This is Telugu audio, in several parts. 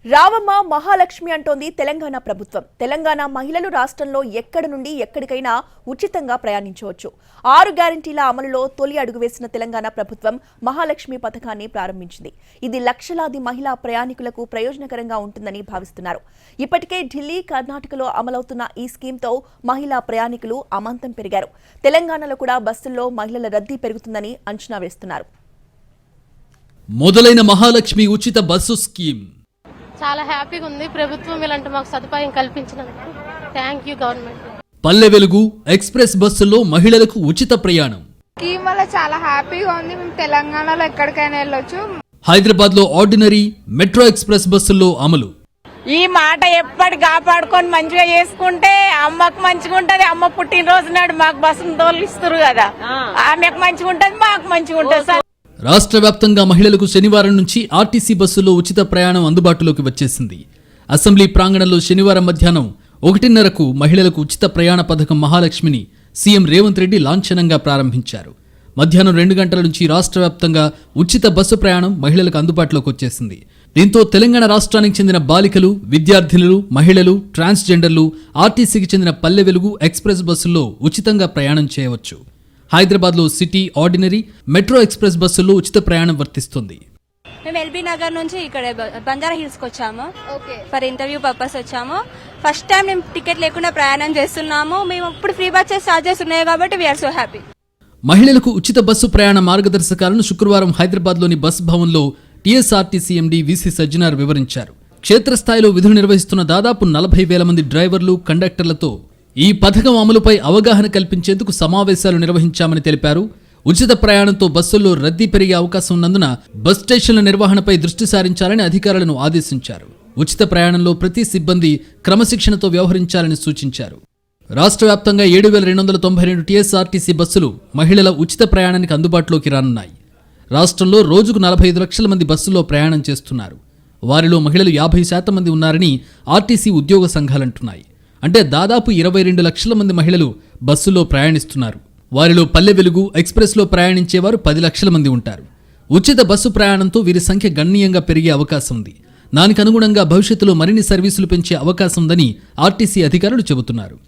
రావమ్మ మహాలక్ష్మి అంటోంది తెలంగాణ ప్రభుత్వం. తెలంగాణ మహిళలు రాష్ట్రంలో ఎక్కడి నుండి ఎక్కడికైనా ఉచితంగా ప్రయాణించవచ్చు. 6 గ్యారెంటీల అమలులో తొలి అడుగు వేసిన తెలంగాణ ప్రభుత్వం మహాలక్ష్మి పథకాన్ని ప్రారంభించింది. ఇది లక్షలాది మహిళా ప్రయాణికులకు ప్రయోజనకరంగా ఉంటుందని భావిస్తున్నారు. ఇప్పటికే ఢిల్లీ, కర్ణాటకలో అమలవుతున్న ఈ స్కీమ్తో మహిళా ప్రయాణికులు అమాంతం పెరిగారు. తెలంగాణలో కూడా బస్సుల్లో మహిళల రద్దీ పెరుగుతుందని అంచనా వేస్తున్నారు. మొదలైన మహాలక్ష్మి ఉచిత బస్సు స్కీమ్ చాలా హ్యాపీగా ఉంది. ప్రభుత్వం ఇలాంటి మాకు సదుపాయం కల్పించినందుకు thank you government. Palle Velugu express బస్సుల్లో మహిళలకు ఉచిత ప్రయాణం. స్కీమ్ వల్ల చాలా హ్యాపీగా ఉంది. మేము తెలంగాణలో ఎక్కడికైనా వెళ్ళొచ్చు. హైదరాబాద్ లో ఆర్డినరీ, మెట్రో ఎక్స్ప్రెస్ బస్సుల్లో అమలు. ఈ మాట ఎప్పటి కాపాడుకొని మంచిగా చేసుకుంటే అమ్మకు మంచిగా ఉంటది. అమ్మ పుట్టినరోజు నాడు మాకు బస్సును తోలిస్తారు కదా, ఆమెకు మంచిగా ఉంటది, మాకు మంచిగా ఉంటది. రాష్ట్ర వ్యాప్తంగా మహిళలకు శనివారం నుంచి ఆర్టీసీ బస్సుల్లో ఉచిత ప్రయాణం అందుబాటులోకి వచ్చేసింది. అసెంబ్లీ ప్రాంగణంలో శనివారం మధ్యాహ్నం 1:30కు మహిళలకు ఉచిత ప్రయాణ పథకం మహాలక్ష్మిని సీఎం రేవంత్ రెడ్డి లాంఛనంగా ప్రారంభించారు. మధ్యాహ్నం 2 గంటల నుంచి రాష్ట్ర వ్యాప్తంగా ఉచిత బస్సు ప్రయాణం మహిళలకు అందుబాటులోకి వచ్చేసింది. దీంతో తెలంగాణ రాష్ట్రానికి చెందిన బాలికలు, విద్యార్థినులు, మహిళలు, ట్రాన్స్జెండర్లు ఆర్టీసీకి చెందిన పల్లె వెలుగు ఎక్స్ప్రెస్ బస్సుల్లో ఉచితంగా ప్రయాణం చేయవచ్చు. హైదరాబాద్ లో సిటీ, ఆర్డినరీ, మెట్రో ఎక్స్ప్రెస్ బస్సుల్లో ఉచిత ప్రయాణం వర్తిస్తుంది. మేము ఎల్బీ నగర్ నుంచి ఇక్కడ బంజారా హిల్స్ కి వచ్చాము. ఫర్ ఇంటర్వ్యూ పర్పస్ వచ్చాము. ఫస్ట్ టైం మేము టికెట్ లేకుండా ప్రయాణం చేస్తున్నాము. మేము ఇప్పుడు ఫ్రీ బస్ చార్జెస్ ఉన్నాయి కాబట్టి వీఆర్ సో హ్యాపీ. మహిళలకు ఉచిత బస్సు ప్రయాణ మార్గదర్శకాలను శుక్రవారం హైదరాబాద్ లోని బస్ భవన్ లో టీఎస్ఆర్టీసీ ఎండీ వీసీ సజ్జనార్ వివరించారు. క్షేత్రస్థాయిలో విధులు నిర్వహిస్తున్న దాదాపు 40,000 మంది డ్రైవర్లు, కండక్టర్లతో ఈ పథకం అమలుపై అవగాహన కల్పించేందుకు సమావేశాలు నిర్వహించామని తెలిపారు. ఉచిత ప్రయాణంతో బస్సుల్లో రద్దీ పెరిగే అవకాశం ఉన్నందున బస్ స్టేషన్ల నిర్వహణపై దృష్టి సారించాలని అధికారులను ఆదేశించారు. ఉచిత ప్రయాణంలో ప్రతి సిబ్బంది క్రమశిక్షణతో వ్యవహరించాలని సూచించారు. రాష్ట్ర వ్యాప్తంగా 7,292 టీఎస్ఆర్టీసీ బస్సులు మహిళల ఉచిత ప్రయాణానికి అందుబాటులోకి రానున్నాయి. రాష్ట్రంలో రోజుకు 45 లక్షల మంది బస్సుల్లో ప్రయాణం చేస్తున్నారు. వారిలో మహిళలు 50% మంది ఉన్నారని ఆర్టీసీ ఉద్యోగ సంఘాలంటున్నాయి. అంటే దాదాపు 22 లక్షల మంది మహిళలు బస్సులో ప్రయాణిస్తున్నారు. వారిలో పల్లె వెలుగు ఎక్స్ప్రెస్లో ప్రయాణించేవారు 10 లక్షల మంది ఉంటారు. ఉచిత బస్సు ప్రయాణంతో వీరి సంఖ్య గణనీయంగా పెరిగే అవకాశం ఉంది. దానికి అనుగుణంగా భవిష్యత్తులో మరిన్ని సర్వీసులు పెంచే అవకాశం ఉందని ఆర్టీసీ అధికారులు చెబుతున్నారు.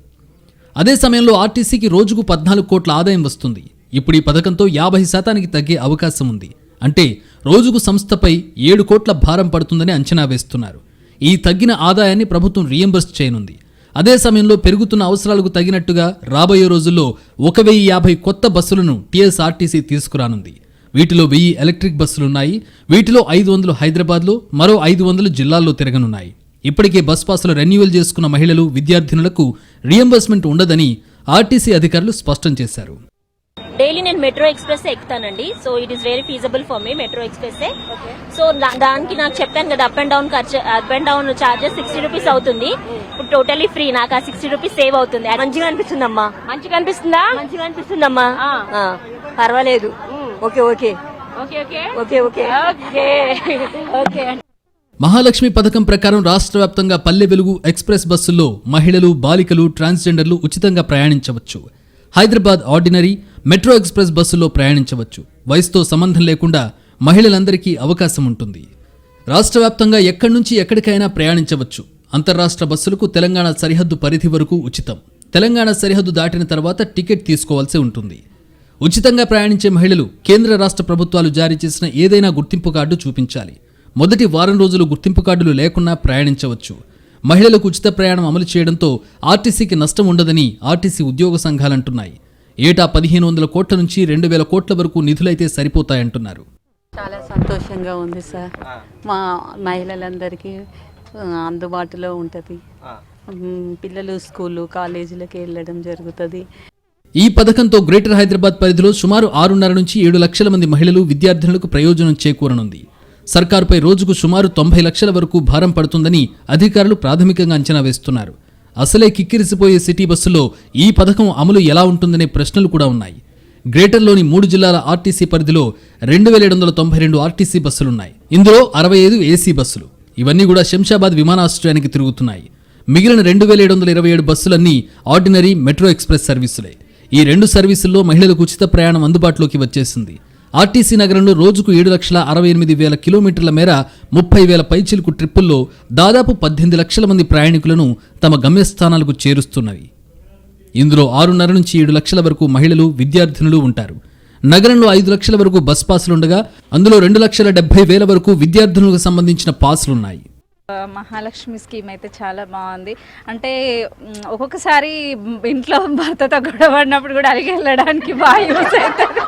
అదే సమయంలో ఆర్టీసీకి రోజుకు 14 కోట్ల ఆదాయం వస్తుంది. ఇప్పుడు ఈ పథకంతో 50% తగ్గే అవకాశం ఉంది. అంటే రోజుకు సంస్థపై 7 కోట్ల భారం పడుతుందని అంచనా వేస్తున్నారు. ఈ తగ్గిన ఆదాయాన్ని ప్రభుత్వం రీయింబర్స్ చేయనుంది. అదే సమయంలో పెరుగుతున్న అవసరాలకు తగినట్టుగా రాబోయే రోజుల్లో 1,050 కొత్త బస్సులను టీఎస్ఆర్టీసీ తీసుకురానుంది. వీటిలో 1000 ఎలక్ట్రిక్ బస్సులున్నాయి. వీటిలో 500 హైదరాబాద్లో, మరో 500 జిల్లాల్లో తిరగనున్నాయి. ఇప్పటికే బస్ పాసులు రెన్యువల్ చేసుకున్న మహిళలు, విద్యార్థినులకు రీయింబర్స్మెంట్ ఉండదని ఆర్టీసీ అధికారులు స్పష్టం చేశారు. డైలీ నేను మెట్రో ఎక్స్ప్రెస్ ఎక్కుతానండి. So it is very feasible for me metro express. So దానికి నాకు చెప్పాను కదా, up and down charges 60 rupees అవుతుంది. ఇప్పుడు టోటలీ ఫ్రీ. నాకు ఆ 60 రూపీస్ సేవ్ అవుతుంది. మంచిగా అనిపిస్తుందమ్మా. మంచిగా అనిపిస్తుందా? మంచిగా అనిపిస్తుందమ్మా. పర్వాలేదు. Okay okay okay okay okay okay okay. Mahalakshmi పథకం ప్రకారం రాష్ట్ర వ్యాప్తంగా పల్లె వెలుగు ఎక్స్ప్రెస్ బస్సుల్లో మహిళలు, బాలికలు, ట్రాన్స్జెండర్లు ఉచితంగా ప్రయాణించవచ్చు. హైదరాబాద్ ఆర్డినరీ, మెట్రో ఎక్స్ప్రెస్ బస్సుల్లో ప్రయాణించవచ్చు. వయసుతో సంబంధం లేకుండా మహిళలందరికీ అవకాశం ఉంటుంది. రాష్ట్ర వ్యాప్తంగా ఎక్కడి నుంచి ఎక్కడికైనా ప్రయాణించవచ్చు. అంతర్రాష్ట్ర బస్సులకు తెలంగాణ సరిహద్దు పరిధి వరకు ఉచితం. తెలంగాణ సరిహద్దు దాటిన తర్వాత టికెట్ తీసుకోవాల్సి ఉంటుంది. ఉచితంగా ప్రయాణించే మహిళలు కేంద్ర రాష్ట్ర ప్రభుత్వాలు జారీ చేసిన ఏదైనా గుర్తింపు కార్డు చూపించాలి. మొదటి వారం రోజులు గుర్తింపు కార్డులు లేకున్నా ప్రయాణించవచ్చు. మహిళలకు ఉచిత ప్రయాణం అమలు చేయడంతో ఆర్టీసీకి నష్టం ఉండదని ఆర్టీసీ ఉద్యోగ సంఘాలంటున్నాయి. ఏటా 1,500 కోట్ల నుంచి 2,000 కోట్ల వరకు నిధులైతే సరిపోతాయంటున్నారు. చాలా సంతోషంగా ఉంది సార్. మా మహిళలందరికీ అందుబాటులో ఉంటుంది. పిల్లలు స్కూళ్ళు, కాలేజీలకు వెళ్ళడం జరుగుతుంది. ఈ పథకంతో గ్రేటర్ హైదరాబాద్ పరిధిలో సుమారు 6.5 నుంచి 7 లక్షల మంది మహిళలు, విద్యార్థినులకు ప్రయోజనం చేకూరనుంది. సర్కారుపై రోజుకు సుమారు 90 లక్షల వరకు భారం పడుతుందని అధికారులు ప్రాథమికంగా అంచనా వేస్తున్నారు. అసలే కిక్కిరిసిపోయే సిటీ బస్సులో ఈ పథకం అమలు ఎలా ఉంటుందనే ప్రశ్నలు కూడా ఉన్నాయి. గ్రేటర్లోని 3 జిల్లాల ఆర్టీసీ పరిధిలో 2,792 ఆర్టీసీ బస్సులున్నాయి. ఇందులో 65 ఏసీ బస్సులు. ఇవన్నీ కూడా శంషాబాద్ విమానాశ్రయానికి తిరుగుతున్నాయి. మిగిలిన 2,727 బస్సులన్నీ ఆర్డినరీ, మెట్రో ఎక్స్ప్రెస్ సర్వీసులే. ఈ 2 సర్వీసుల్లో మహిళలకు ఉచిత ప్రయాణం అందుబాటులోకి వచ్చేసింది. ఆర్టీసీ నగరంలో రోజుకు 7,68,000 కిలోమీటర్ల మేర 30,000 పైచిలుకు ట్రిప్పుల్లో దాదాపు 18 లక్షల మంది ప్రయాణికులను తమ గమ్యస్థానాలకు చేరుస్తున్నవి. ఇందులో 6.5 నుంచి 7 లక్షల వరకు మహిళలు, విద్యార్థినులు ఉంటారు. నగరంలో 5 లక్షల వరకు బస్ పాసులుండగా అందులో 2,70,000 వరకు విద్యార్థినులకు సంబంధించిన పాసులున్నాయి. మహాలక్ష్మి స్కీమ్ అయితే చాలా బాగుంది. అంటే ఒక్కొక్కసారి ఇంట్లో భర్తతో గొడవ పడినప్పుడు కూడా అడిగి వెళ్ళడానికి బాగా యూజ్ అవుతుంది.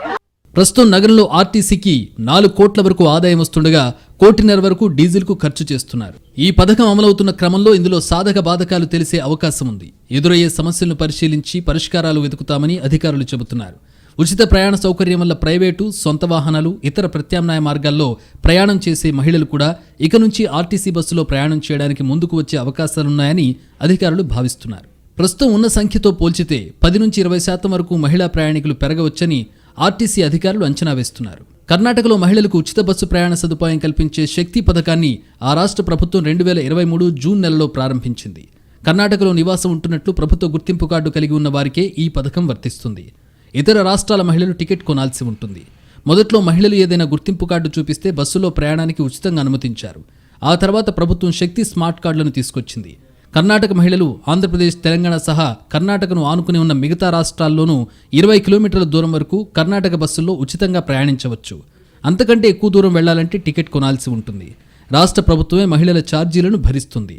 ప్రస్తుతం నగరంలో ఆర్టీసీకి 4 కోట్ల వరకు ఆదాయం వస్తుండగా 1.5 కోటి వరకు డీజిల్కు ఖర్చు చేస్తున్నారు. ఈ పథకం అమలవుతున్న క్రమంలో ఇందులో సాధక బాధకాలు తెలిసే అవకాశం ఉంది. ఎదురయ్యే సమస్యలను పరిశీలించి పరిష్కారాలు వెతుకుతామని అధికారులు చెబుతున్నారు. ఉచిత ప్రయాణ సౌకర్యం వల్ల ప్రైవేటు, సొంత వాహనాలు, ఇతర ప్రత్యామ్నాయ మార్గాల్లో ప్రయాణం చేసే మహిళలు కూడా ఇక నుంచి ఆర్టీసీ బస్సులో ప్రయాణం చేయడానికి ముందుకు వచ్చే అవకాశాలున్నాయని అధికారులు భావిస్తున్నారు. ప్రస్తుతం ఉన్న సంఖ్యతో పోల్చితే 10 నుంచి 20% వరకు మహిళా ప్రయాణికులు పెరగవచ్చని ఆర్టీసీ అధికారులు అంచనా వేస్తున్నారు. కర్ణాటకలో మహిళలకు ఉచిత బస్సు ప్రయాణ సదుపాయం కల్పించే శక్తి పథకాన్ని ఆ రాష్ట్ర ప్రభుత్వం 2023 జూన్ నెలలో ప్రారంభించింది. కర్ణాటకలో నివాసం ఉంటున్నట్లు ప్రభుత్వ గుర్తింపు కార్డు కలిగి ఉన్న వారికే ఈ పథకం వర్తిస్తుంది. ఇతర రాష్ట్రాల మహిళలు టికెట్ కొనాల్సి ఉంటుంది. మొదట్లో మహిళలు ఏదైనా గుర్తింపు కార్డు చూపిస్తే బస్సులో ప్రయాణానికి ఉచితంగా అనుమతించారు. ఆ తర్వాత ప్రభుత్వం శక్తి స్మార్ట్ కార్డులను తీసుకొచ్చింది. కర్ణాటక మహిళలు ఆంధ్రప్రదేశ్, తెలంగాణ సహా కర్ణాటకను ఆనుకుని ఉన్న మిగతా రాష్ట్రాల్లోనూ 20 కిలోమీటర్ల దూరం వరకు కర్ణాటక బస్సుల్లో ఉచితంగా ప్రయాణించవచ్చు. అంతకంటే ఎక్కువ దూరం వెళ్లాలంటే టికెట్ కొనాల్సి ఉంటుంది. రాష్ట్ర ప్రభుత్వమే మహిళల ఛార్జీలను భరిస్తుంది.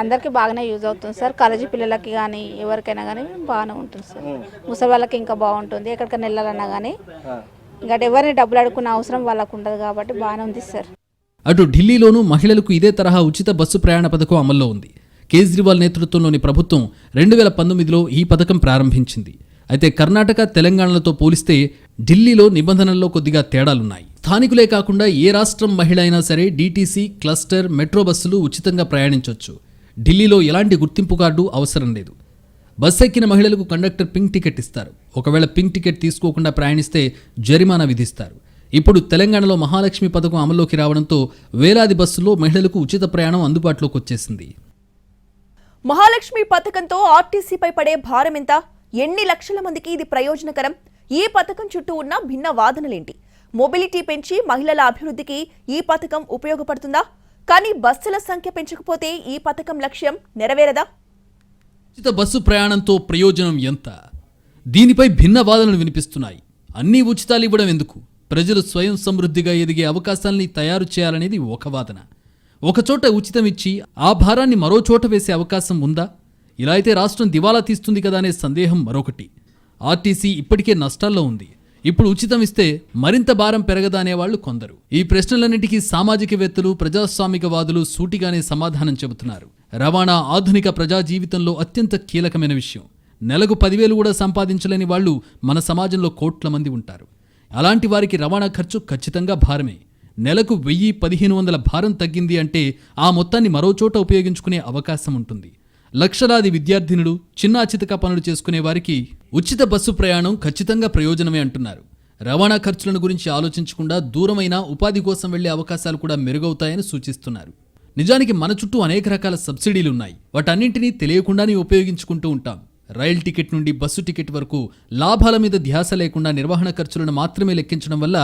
అందరికీ బాగానే యూజ్ అవుతుంది సార్. కాలేజీ పిల్లలకి కానీ ఎవరికైనా కానీ బాగానే ఉంటుంది సార్. ముసలి వాళ్ళకి ఇంకా బాగుంటుంది. ఎక్కడికైనా వెళ్ళాలన్నా కానీ ఇంకా ఎవరిని డబ్బులు అడుక్కునే అవసరం వాళ్ళకు ఉండదు కాబట్టి బాగానే ఉంది సార్. అటు ఢిల్లీలోనూ మహిళలకు ఇదే తరహా ఉచిత బస్సు ప్రయాణ పథకం అమల్లో ఉంది. కేజ్రీవాల్ నేతృత్వంలోని ప్రభుత్వం 2019లో ఈ పథకం ప్రారంభించింది. అయితే కర్ణాటక, తెలంగాణలతో పోలిస్తే ఢిల్లీలో నిబంధనల్లో కొద్దిగా తేడాలున్నాయి. స్థానికులే కాకుండా ఏ రాష్ట్రం మహిళ అయినా సరే డీటీసీ, క్లస్టర్, మెట్రో బస్సులు ఉచితంగా ప్రయాణించవచ్చు. ఢిల్లీలో ఎలాంటి గుర్తింపు కార్డు అవసరం లేదు. బస్సు ఎక్కిన మహిళలకు కండక్టర్ పింక్ టికెట్ ఇస్తారు. ఒకవేళ పింక్ టికెట్ తీసుకోకుండా ప్రయాణిస్తే జరిమానా విధిస్తారు. ఇప్పుడు తెలంగాణలో మహాలక్ష్మి పథకం అమల్లోకి రావడంతో వేలాది బస్సుల్లో మహిళలకు ఉచిత ప్రయాణం అందుబాటులోకి వచ్చేసింది. మహాలక్ష్మి పథకంతో ఆర్టీసీపై పడే భారం ఎంత? ఎన్ని లక్షల మందికి ఇది ప్రయోజనకరం? ఈ పథకం చుట్టూ ఉన్న భిన్న వాదనలేంటి? మొబిలిటీ పెంచి మహిళల అభివృద్ధికి ఈ పథకం ఉపయోగపడుతుందా? కానీ బస్సుల సంఖ్య పెంచకపోతే ఈ పథకం లక్ష్యం నెరవేరదా? ఉచిత బస్సు ప్రయాణంతో ప్రయోజనం ఎంత? దీనిపై భిన్న వాదనలు వినిపిస్తున్నాయి. అన్నీ ఉచితాలు ఇవ్వడం ఎందుకు? ప్రజలు స్వయం సమృద్ధిగా ఎదిగే అవకాశాల్ని తయారు చేయాలనేది ఒక వాదన. ఒకచోట ఉచితం ఇచ్చి ఆ భారాన్ని మరో చోట వేసే అవకాశం ఉందా? ఇలా అయితే రాష్ట్రం దివాలా తీస్తుంది కదా అనే సందేహం మరొకటి. ఆర్టీసీ ఇప్పటికే నష్టాల్లో ఉంది. ఇప్పుడు ఉచితం ఇస్తే మరింత భారం పెరగదా అనేవాళ్లు కొందరు. ఈ ప్రశ్నలన్నింటికీ సామాజికవేత్తలు, ప్రజాస్వామికవాదులు సూటిగానే సమాధానం చెబుతున్నారు. రవాణా ఆధునిక ప్రజా జీవితంలో అత్యంత కీలకమైన విషయం. నెలకు 10,000 కూడా సంపాదించలేని వాళ్లు మన సమాజంలో కోట్ల మంది ఉంటారు. అలాంటి వారికి రవాణా ఖర్చు ఖచ్చితంగా భారమే. నెలకు 1,000-1,500 భారం తగ్గింది అంటే ఆ మొత్తాన్ని మరోచోట ఉపయోగించుకునే అవకాశం ఉంటుంది. లక్షలాది విద్యార్థినులు, చిన్నా చితక పనులు చేసుకునే వారికి ఉచిత బస్సు ప్రయాణం ఖచ్చితంగా ప్రయోజనమే అంటున్నారు. రవాణా ఖర్చులను గురించి ఆలోచించకుండా దూరమైన ఉపాధి కోసం వెళ్లే అవకాశాలు కూడా మెరుగవుతాయని సూచిస్తున్నారు. నిజానికి మన చుట్టూ అనేక రకాల సబ్సిడీలున్నాయి. వాటన్నింటినీ తెలియకుండానే ఉపయోగించుకుంటూ ఉంటాం. రైల్ టికెట్ నుండి బస్సు టికెట్ వరకు లాభాల మీద ధ్యాస లేకుండా నిర్వహణ ఖర్చులను మాత్రమే లెక్కించడం వల్ల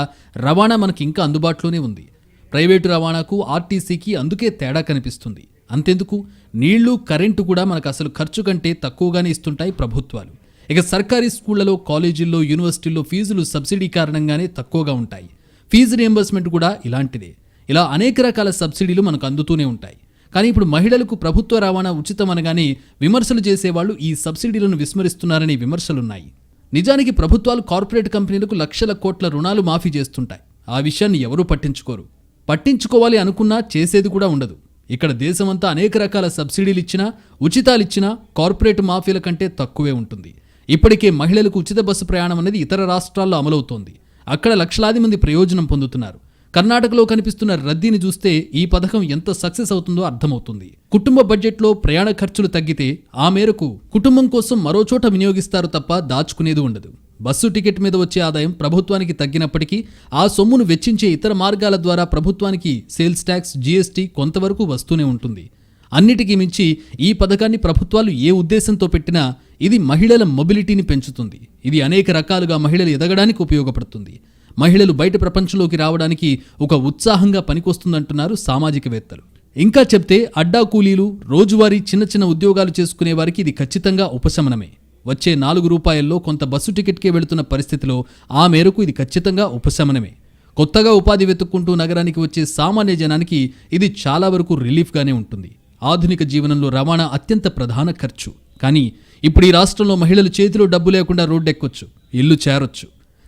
రవాణా మనకి ఇంకా అందుబాటులోనే ఉంది. ప్రైవేటు రవాణాకు, ఆర్టీసీకి అందుకే తేడా కనిపిస్తుంది. అంతెందుకు, నీళ్లు, కరెంటు కూడా మనకు అసలు ఖర్చు కంటే తక్కువగానే ఇస్తుంటాయి ప్రభుత్వాలు. ఇక సర్కారీ స్కూళ్లలో, కాలేజీల్లో, యూనివర్సిటీల్లో ఫీజులు సబ్సిడీ కారణంగానే తక్కువగా ఉంటాయి. ఫీజు రియంబర్స్మెంట్ కూడా ఇలాంటిదే. ఇలా అనేక రకాల సబ్సిడీలు మనకు అందుతూనే ఉంటాయి. కానీ ఇప్పుడు మహిళలకు ప్రభుత్వ రవాణా ఉచితం అనగానే విమర్శలు చేసేవాళ్లు ఈ సబ్సిడీలను విస్మరిస్తున్నారనే విమర్శలున్నాయి. నిజానికి ప్రభుత్వాలు కార్పొరేట్ కంపెనీలకు లక్షల కోట్ల రుణాలు మాఫీ చేస్తుంటాయి. ఆ విషయాన్ని ఎవరూ పట్టించుకోరు. పట్టించుకోవాలి అనుకున్నా చేసేది కూడా ఉండదు. ఇక్కడ దేశమంతా అనేక రకాల సబ్సిడీలు ఇచ్చినా, ఉచితాలిచ్చినా కార్పొరేట్ మాఫీల కంటే తక్కువే ఉంటుంది. ఇప్పటికే మహిళలకు ఉచిత బస్సు ప్రయాణం అనేది ఇతర రాష్ట్రాల్లో అమలవుతోంది. అక్కడ లక్షలాది మంది ప్రయోజనం పొందుతున్నారు. కర్ణాటకలో కనిపిస్తున్న రద్దీని చూస్తే ఈ పథకం ఎంత సక్సెస్ అవుతుందో అర్థమవుతుంది. కుటుంబ బడ్జెట్లో ప్రయాణ ఖర్చులు తగ్గితే ఆ మేరకు కుటుంబం కోసం మరో చోట వినియోగిస్తారు తప్ప దాచుకునేది ఉండదు. బస్సు టికెట్ మీద వచ్చే ఆదాయం ప్రభుత్వానికి తగ్గినప్పటికీ ఆ సొమ్మును వెచ్చించే ఇతర మార్గాల ద్వారా ప్రభుత్వానికి సేల్స్ ట్యాక్స్, జీఎస్టీ కొంతవరకు వస్తూనే ఉంటుంది. అన్నిటికీ మించి ఈ పథకాన్ని ప్రభుత్వాలు ఏ ఉద్దేశంతో పెట్టినా ఇది మహిళల మొబిలిటీని పెంచుతుంది. ఇది అనేక రకాలుగా మహిళలు ఎదగడానికి ఉపయోగపడుతుంది. మహిళలు బయట ప్రపంచంలోకి రావడానికి ఒక ఉత్సాహంగా పనికొస్తుందంటున్నారు సామాజికవేత్తలు. ఇంకా చెప్తే అడ్డా కూలీలు, రోజువారీ చిన్న చిన్న ఉద్యోగాలు చేసుకునే వారికి ఇది ఖచ్చితంగా ఉపశమనమే. వచ్చే 4 రూపాయల్లో కొంత బస్సు టికెట్కే వెళుతున్న పరిస్థితిలో ఆ మేరకు ఇది ఖచ్చితంగా ఉపశమనమే. కొత్తగా ఉపాధి వెతుక్కుంటూ నగరానికి వచ్చే సామాన్య జనానికి ఇది చాలా వరకు రిలీఫ్గానే ఉంటుంది. ఆధునిక జీవనంలో రవాణా అత్యంత ప్రధాన ఖర్చు. కానీ ఇప్పుడు ఈ రాష్ట్రంలో మహిళలు చేతిలో డబ్బు లేకుండా రోడ్డెక్కొచ్చు, ఇల్లు చేరొచ్చు.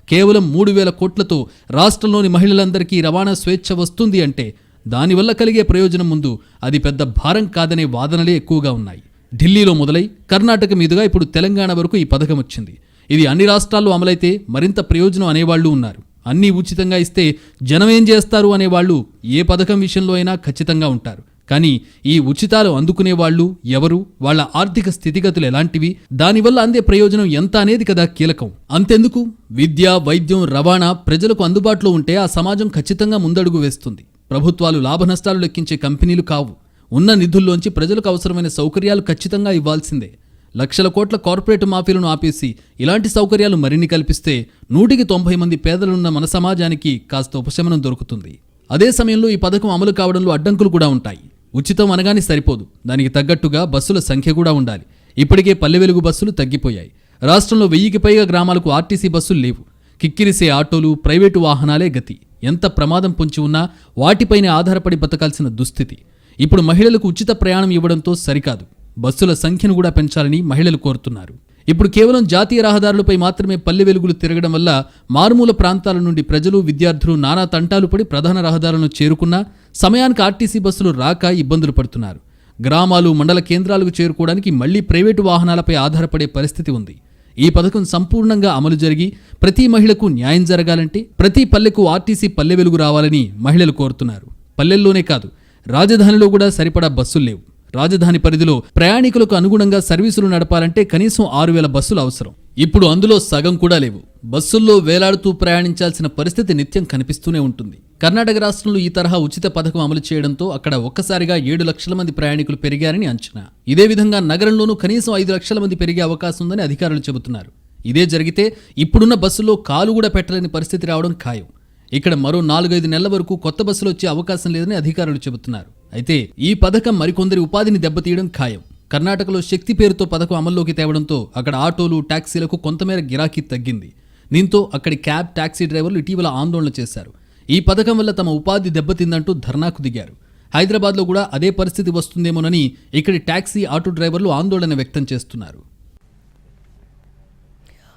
కేవలం 3,000 కోట్లతో రాష్ట్రంలోని మహిళలందరికీ రవాణా స్వేచ్ఛ వస్తుంది అంటే దానివల్ల కలిగే ప్రయోజనం ముందు అది పెద్ద భారం కాదనే వాదనలే ఎక్కువగా ఉన్నాయి. ఢిల్లీలో మొదలై కర్ణాటక మీదుగా ఇప్పుడు తెలంగాణ వరకు ఈ పథకం వచ్చింది. ఇది అన్ని రాష్ట్రాల్లో అమలైతే మరింత ప్రయోజనం అనేవాళ్లు ఉన్నారు. అన్నీ ఉచితంగా ఇస్తే జనం ఏం చేస్తారు అనేవాళ్లు ఏ పథకం విషయంలో అయినా ఖచ్చితంగా ఉంటారు. కానీ ఈ ఉచితాలు అందుకునే వాళ్ళు ఎవరు, వాళ్ళ ఆర్థిక స్థితిగతులు ఎలాంటివి, దానివల్ల అందే ప్రయోజనం ఎంత అనేది కదా కీలకం. అంతెందుకు, విద్య, వైద్యం, రవాణా ప్రజలకు అందుబాటులో ఉంటే ఆ సమాజం ఖచ్చితంగా ముందడుగు వేస్తుంది. ప్రభుత్వాలు లాభ నష్టాలు లెక్కించే కంపెనీలు కావు. ఉన్న నిధుల్లోంచి ప్రజలకు అవసరమైన సౌకర్యాలు ఖచ్చితంగా ఇవ్వాల్సిందే. లక్షల కోట్ల కార్పొరేట్ మాఫీలను ఆపేసి ఇలాంటి సౌకర్యాలు మరిన్ని కల్పిస్తే 190 మంది పేదలున్న మన సమాజానికి కాస్త ఉపశమనం దొరుకుతుంది. అదే సమయంలో ఈ పథకం అమలు కావడంలో అడ్డంకులు కూడా ఉంటాయి. ఉచితం అనగానే సరిపోదు, దానికి తగ్గట్టుగా బస్సుల సంఖ్య కూడా ఉండాలి. ఇప్పటికే పల్లె వెలుగు బస్సులు తగ్గిపోయాయి. రాష్ట్రంలో 1000కి పైగా గ్రామాలకు ఆర్టీసీ బస్సులు లేవు. కిక్కిరిసే ఆటోలు, ప్రైవేటు వాహనాలే గతి. ఎంత ప్రమాదం పొంచి ఉన్నా వాటిపైనే ఆధారపడి బతకాల్సిన దుస్థితి. ఇప్పుడు మహిళలకు ఉచిత ప్రయాణం ఇవ్వడంతో సరికాదు, బస్సుల సంఖ్యను కూడా పెంచాలని మహిళలు కోరుతున్నారు. ఇప్పుడు కేవలం జాతీయ రహదారులపై మాత్రమే పల్లె వెలుగులు తిరగడం వల్ల మారుమూల ప్రాంతాల నుండి ప్రజలు, విద్యార్థులు నానా తంటాలు పడి ప్రధాన రహదారులను చేరుకున్నా సమయానికి ఆర్టీసీ బస్సులు రాక ఇబ్బందులు పడుతున్నారు. గ్రామాలు, మండల కేంద్రాలకు చేరుకోవడానికి మళ్లీ ప్రైవేటు వాహనాలపై ఆధారపడే పరిస్థితి ఉంది. ఈ పథకం సంపూర్ణంగా అమలు జరిగి ప్రతి మహిళకు న్యాయం జరగాలంటే ప్రతి పల్లెకు ఆర్టీసీ పల్లె వెలుగు రావాలని మహిళలు కోరుతున్నారు. పల్లెల్లోనే కాదు, రాజధానిలో కూడా సరిపడా బస్సులు లేవు. రాజధాని పరిధిలో ప్రయాణికులకు అనుగుణంగా సర్వీసులు నడపాలంటే కనీసం 6,000 బస్సులు అవసరం. ఇప్పుడు అందులో సగం కూడా లేవు. బస్సుల్లో వేలాడుతూ ప్రయాణించాల్సిన పరిస్థితి నిత్యం కనిపిస్తూనే ఉంటుంది. కర్ణాటక రాష్ట్రంలో ఈ తరహా ఉచిత పథకం అమలు చేయడంతో అక్కడ ఒక్కసారిగా 7 లక్షల మంది ప్రయాణికులు పెరిగారని అంచనా. ఇదే విధంగా నగరంలోనూ కనీసం 5 లక్షల మంది పెరిగే అవకాశం ఉందని అధికారులు చెబుతున్నారు. ఇదే జరిగితే ఇప్పుడున్న బస్సుల్లో కాలు కూడా పెట్టలేని పరిస్థితి రావడం ఖాయం. ఇక్కడ మరో 4-5 నెలల వరకు కొత్త బస్సులు వచ్చే అవకాశం లేదని అధికారులు చెబుతున్నారు. అయితే ఈ పథకం మరికొందరి ఉపాధిని దెబ్బతీయడం ఖాయం. కర్ణాటకలో శక్తి పేరుతో పథకం అమల్లోకి తేవడంతో అక్కడ ఆటోలు, టాక్సీలకు కొంతమేర గిరాకీ తగ్గింది. దీంతో అక్కడి క్యాబ్, టాక్సీ డ్రైవర్లు ఇటీవల ఆందోళన చేశారు. ఈ పథకం వల్ల తమ ఉపాధి దెబ్బతిందంటూ ధర్నాకు దిగారు. హైదరాబాద్లో కూడా అదే పరిస్థితి వస్తుందేమోనని ఇక్కడి టాక్సీ, ఆటో డ్రైవర్లు ఆందోళన వ్యక్తం చేస్తున్నారు.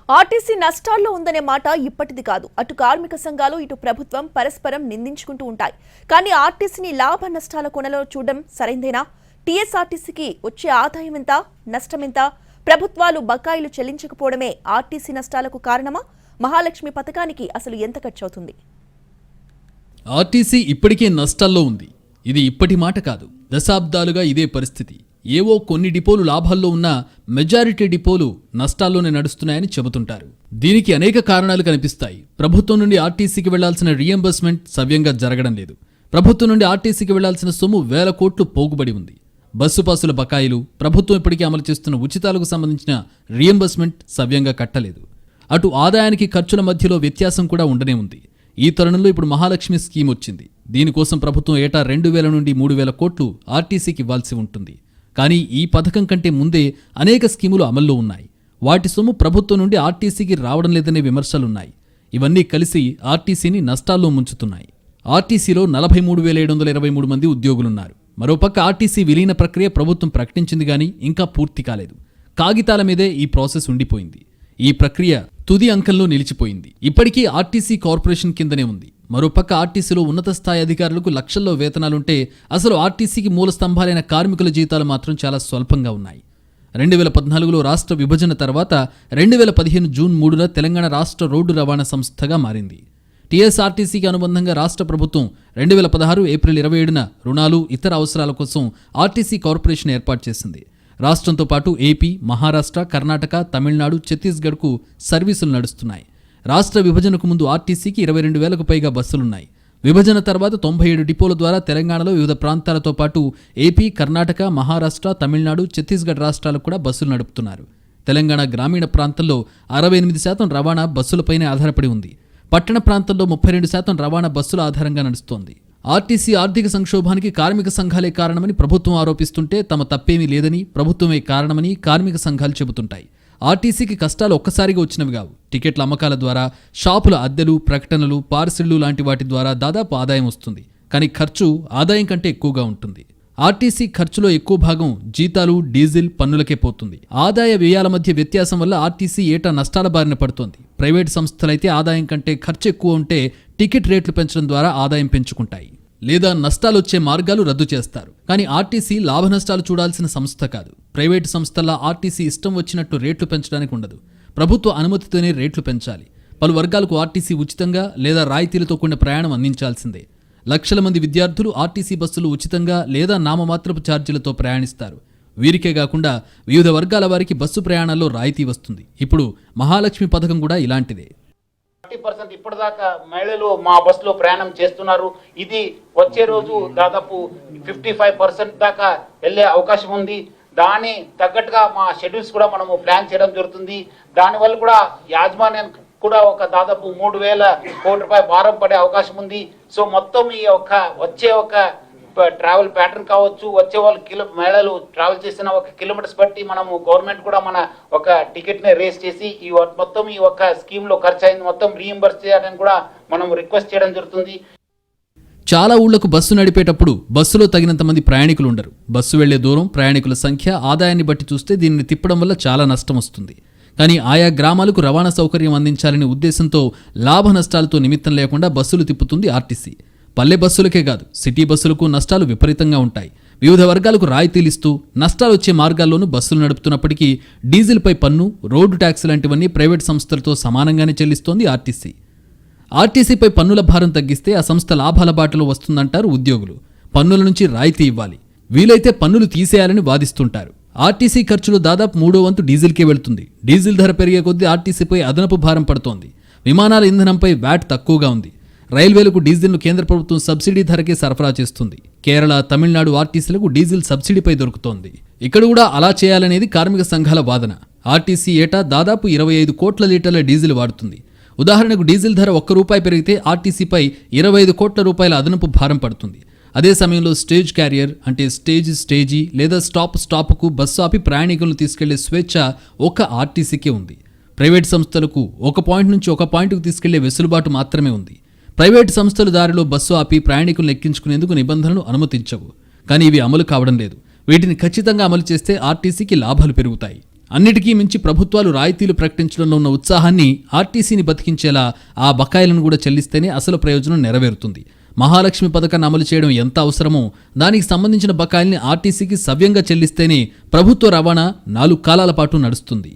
ఆర్టీసీ నష్టాల్లో ఉందనే మాట ఇప్పటిది కాదు. అటు కార్మిక సంఘాలు, ఇటు ప్రభుత్వం పరస్పరం నిందించుకుంటూ ఉంటాయి. కానీ ఆర్టీసీని లాభ నష్టాల కొనలో చూడడం సరైందేనా? టీఎస్ఆర్టీసీకి వచ్చే ఆదాయం ఎంత, నష్టం ఎంత? ప్రభుత్వాలు బకాయిలు చెల్లించకపోవడమే ఆర్టీసీ నష్టాలకు కారణమా? మహాలక్ష్మి పథకానికి అసలు ఎంత ఖర్చు అవుతుంది? ఆర్టీసీ ఇప్పటికే నష్టాల్లో ఉంది. ఇది ఇప్పటి మాట కాదు, దశాబ్దాలుగా ఇదే పరిస్థితి. ఏవో కొన్ని డిపోలు లాభాల్లో ఉన్నా మెజారిటీ డిపోలు నష్టాల్లోనే నడుస్తున్నాయని చెబుతుంటారు. దీనికి అనేక కారణాలు కనిపిస్తాయి. ప్రభుత్వం నుండి ఆర్టీసీకి వెళ్లాల్సిన రీఎంబర్స్మెంట్ సవ్యంగా జరగడం లేదు. ప్రభుత్వం నుండి ఆర్టీసీకి వెళ్లాల్సిన సొమ్ము 1000 కోట్లు పోగుబడి ఉంది. బస్సు పాసుల బకాయిలు, ప్రభుత్వం ఇప్పటికే అమలు చేస్తున్న ఉచితాలకు సంబంధించిన రీఎంబర్స్మెంట్ సవ్యంగా కట్టలేదు. అటు ఆదాయానికి ఖర్చుల మధ్యలో వ్యత్యాసం కూడా ఉండనే ఉంది. ఈ తరుణంలో ఇప్పుడు మహాలక్ష్మి స్కీమ్ వచ్చింది. దీనికోసం ప్రభుత్వం ఏటా 2,000 నుండి 3,000 కోట్లు ఆర్టీసీకి ఇవ్వాల్సి ఉంటుంది. కానీ ఈ పథకం కంటే ముందే అనేక స్కీములు అమల్లో ఉన్నాయి. వాటి సొమ్ము ప్రభుత్వం నుండి ఆర్టీసీకి రావడం లేదనే విమర్శలున్నాయి. ఇవన్నీ కలిసి ఆర్టీసీని నష్టాల్లో ముంచుతున్నాయి. ఆర్టీసీలో 43,723 మంది ఉద్యోగులున్నారు. మరోపక్క ఆర్టీసీ విలీన ప్రక్రియ ప్రభుత్వం ప్రకటించింది కానీ ఇంకా పూర్తి కాలేదు. కాగితాల మీదే ఈ ప్రాసెస్ ఉండిపోయింది. ఈ ప్రక్రియ తుది అంకంలో నిలిచిపోయింది. ఇప్పటికీ ఆర్టీసీ కార్పొరేషన్ కిందనే ఉంది. మరోపక్క ఆర్టీసీలో ఉన్నత స్థాయి అధికారులకు లక్షల్లో వేతనాలుంటే అసలు ఆర్టీసీకి మూల స్తంభాలైన కార్మికుల జీతాలు మాత్రం చాలా స్వల్పంగా ఉన్నాయి. 2014లో రాష్ట్ర విభజన తర్వాత 2015 జూన్ 3న తెలంగాణ రాష్ట్ర రోడ్డు రవాణా సంస్థగా మారింది. టీఎస్ఆర్టీసీకి అనుబంధంగా రాష్ట్ర ప్రభుత్వం 2016 ఏప్రిల్ 27న రుణాలు, ఇతర అవసరాల కోసం ఆర్టీసీ కార్పొరేషన్ ఏర్పాటు చేసింది. రాష్ట్రంతో పాటు ఏపీ, మహారాష్ట్ర, కర్ణాటక, తమిళనాడు, ఛత్తీస్గఢ్కు సర్వీసులు నడుస్తున్నాయి. రాష్ట్ర విభజనకు ముందు ఆర్టీసీకి 22,000కు పైగా బస్సులున్నాయి. విభజన తర్వాత 97 డిపోల ద్వారా తెలంగాణలో వివిధ ప్రాంతాలతో పాటు ఏపీ, కర్ణాటక, మహారాష్ట్ర, తమిళనాడు, ఛత్తీస్గఢ్ రాష్ట్రాలకు కూడా బస్సులు నడుపుతున్నారు. తెలంగాణ గ్రామీణ ప్రాంతంలో 68% రవాణా బస్సులపైనే ఆధారపడి ఉంది. పట్టణ ప్రాంతంలో 32% రవాణా బస్సుల ఆధారంగా నడుస్తోంది. ఆర్టీసీ ఆర్థిక సంక్షోభానికి కార్మిక సంఘాలే కారణమని ప్రభుత్వం ఆరోపిస్తుంటే తమ తప్పేమీ లేదని, ప్రభుత్వమే కారణమని కార్మిక సంఘాలు చెబుతుంటాయి. ఆర్టీసీకి కష్టాలు ఒక్కసారిగా వచ్చినవి కావు. టికెట్ల అమ్మకాల ద్వారా, షాపుల అద్దెలు, ప్రకటనలు, పార్సిళ్లు లాంటి వాటి ద్వారా దాదాపు ఆదాయం వస్తుంది. కానీ ఖర్చు ఆదాయం కంటే ఎక్కువగా ఉంటుంది. ఆర్టీసీ ఖర్చులో ఎక్కువ భాగం జీతాలు, డీజిల్, పన్నులకే పోతుంది. ఆదాయ వ్యయాల మధ్య వ్యత్యాసం వల్ల ఆర్టీసీ ఏటా నష్టాల బారిన పడుతోంది. ప్రైవేటు సంస్థలైతే ఆదాయం కంటే ఖర్చు ఎక్కువ ఉంటే టికెట్ రేట్లు పెంచడం ద్వారా ఆదాయం పెంచుకుంటాయి, లేదా నష్టాలొచ్చే మార్గాలు రద్దు చేస్తారు. కానీ ఆర్టీసీ లాభ నష్టాలు చూడాల్సిన సంస్థ కాదు. ప్రైవేటు సంస్థల్లో ఆర్టీసీ ఇష్టం వచ్చినట్టు రేట్లు పెంచడానికి ఉండదు. ప్రభుత్వ అనుమతితోనే రేట్లు పెంచాలి. పలు వర్గాలకు ఆర్టీసీ ఉచితంగా లేదా రాయితీలతో కూడిన ప్రయాణం అందించాల్సిందే. లక్షల మంది విద్యార్థులు ఆర్టీసీ బస్సులు ఉచితంగా లేదా నామమాత్రపు ఛార్జీలతో ప్రయాణిస్తారు. వీరికే కాకుండా వివిధ వర్గాల వారికి బస్సు ప్రయాణాల్లో రాయితీ వస్తుంది. ఇప్పుడు మహాలక్ష్మి పథకం కూడా ఇలాంటిదే. 30% ఇప్పటిదాకా మహిళలు మా బస్సులో ప్రయాణం చేస్తున్నారు. ఇది వచ్చే రోజు దాదాపు 55% దాకా వెళ్ళే అవకాశం ఉంది. దాని తగ్గట్టుగా మా షెడ్యూల్స్ కూడా మనము ప్లాన్ చేయడం జరుగుతుంది. దానివల్ల కూడా యాజమాన్యం కూడా ఒక దాదాపు 3,000 కోట్ల రూపాయల భారం పడే అవకాశం ఉంది. సో మొత్తం ఈ వచ్చే ట్రావెల్ ప్యాటర్న్ కావచ్చు, వచ్చే వాళ్ళు మహిళలు ట్రావెల్ చేసిన ఒక కిలోమీటర్స్ బట్టి మనము గవర్నమెంట్ కూడా మన ఒక టికెట్ ని రేస్ చేసి ఈ మొత్తం ఈ స్కీమ్ లో ఖర్చు అయింది మొత్తం రీయింబర్స్ చేయాలని కూడా మనం రిక్వెస్ట్ చేయడం జరుగుతుంది. చాలా ఊళ్లకు బస్సు నడిపేటప్పుడు బస్సులో తగినంత మంది ప్రయాణికులు ఉండరు. బస్సు వెళ్లే దూరం, ప్రయాణికుల సంఖ్య, ఆదాయాన్ని బట్టి చూస్తే దీనిని తిప్పడం వల్ల చాలా నష్టం వస్తుంది. కానీ ఆయా గ్రామాలకు రవాణా సౌకర్యం అందించాలనే ఉద్దేశంతో లాభ నష్టాలతో నిమిత్తం లేకుండా బస్సులు తిప్పుతుంది ఆర్టీసీ. పల్లె బస్సులకే కాదు, సిటీ బస్సులకు నష్టాలు విపరీతంగా ఉంటాయి. వివిధ వర్గాలకు రాయితీలు ఇస్తూ నష్టాలు వచ్చే మార్గాల్లోనూ బస్సులు నడుపుతున్నప్పటికీ డీజిల్పై పన్ను, రోడ్డు ట్యాక్స్ లాంటివన్నీ ప్రైవేట్ సంస్థలతో సమానంగానే చెల్లిస్తోంది ఆర్టీసీ. ఆర్టీసీపై పన్నుల భారం తగ్గిస్తే ఆ సంస్థ లాభాల బాటలో వస్తుందంటారు ఉద్యోగులు. పన్నుల నుంచి రాయితీ ఇవ్వాలి, వీలైతే పన్నులు తీసేయాలని వాదిస్తుంటారు. ఆర్టీసీ ఖర్చులో దాదాపు 3వ వంతు డీజిల్కే వెళ్తుంది. డీజిల్ ధర పెరిగే కొద్దీ ఆర్టీసీపై అదనపు భారం పడుతోంది. విమానాల ఇంధనంపై వ్యాట్ తక్కువగా ఉంది. రైల్వేలకు డీజిల్ను కేంద్ర ప్రభుత్వం సబ్సిడీ ధరకే సరఫరా చేస్తుంది. కేరళ, తమిళనాడు ఆర్టీసీలకు డీజిల్ సబ్సిడీపై దొరుకుతోంది. ఇక్కడ కూడా అలా చేయాలనేది కార్మిక సంఘాల వాదన. ఆర్టీసీ ఏటా దాదాపు 25 కోట్ల లీటర్ల డీజిల్ వాడుతుంది. ఉదాహరణకు డీజిల్ ధర ₹1 పెరిగితే ఆర్టీసీపై 25 కోట్ల రూపాయల అదనపు భారం పడుతుంది. అదే సమయంలో స్టేజ్ క్యారియర్ అంటే స్టేజీ లేదా స్టాప్కు బస్సు ఆపి ప్రయాణికులను తీసుకెళ్లే స్వేచ్ఛ ఒక్క ఆర్టీసీకే ఉంది. ప్రైవేట్ సంస్థలకు ఒక పాయింట్ నుంచి ఒక పాయింట్కు తీసుకెళ్లే వెసులుబాటు మాత్రమే ఉంది. ప్రైవేటు సంస్థలు దారిలో బస్సు ఆపి ప్రయాణికులను ఎక్కించుకునేందుకు నిబంధనలు అనుమతించవు. కానీ ఇవి అమలు కావడం లేదు. వీటిని ఖచ్చితంగా అమలు చేస్తే ఆర్టీసీకి లాభాలు పెరుగుతాయి. అన్నిటికీ మించి ప్రభుత్వాలు రాయితీలు ప్రకటించడంలో ఉన్న ఉత్సాహాన్ని ఆర్టీసీని బతికించేలా ఆ బకాయిలను కూడా చెల్లిస్తేనే అసలు ప్రయోజనం నెరవేరుతుంది. మహాలక్ష్మి పథకాన్ని అమలు చేయడం ఎంత అవసరమో దానికి సంబంధించిన బకాయిల్ని ఆర్టీసీకి సవ్యంగా చెల్లిస్తేనే ప్రభుత్వ రవాణా 4 కాలాల పాటు నడుస్తుంది.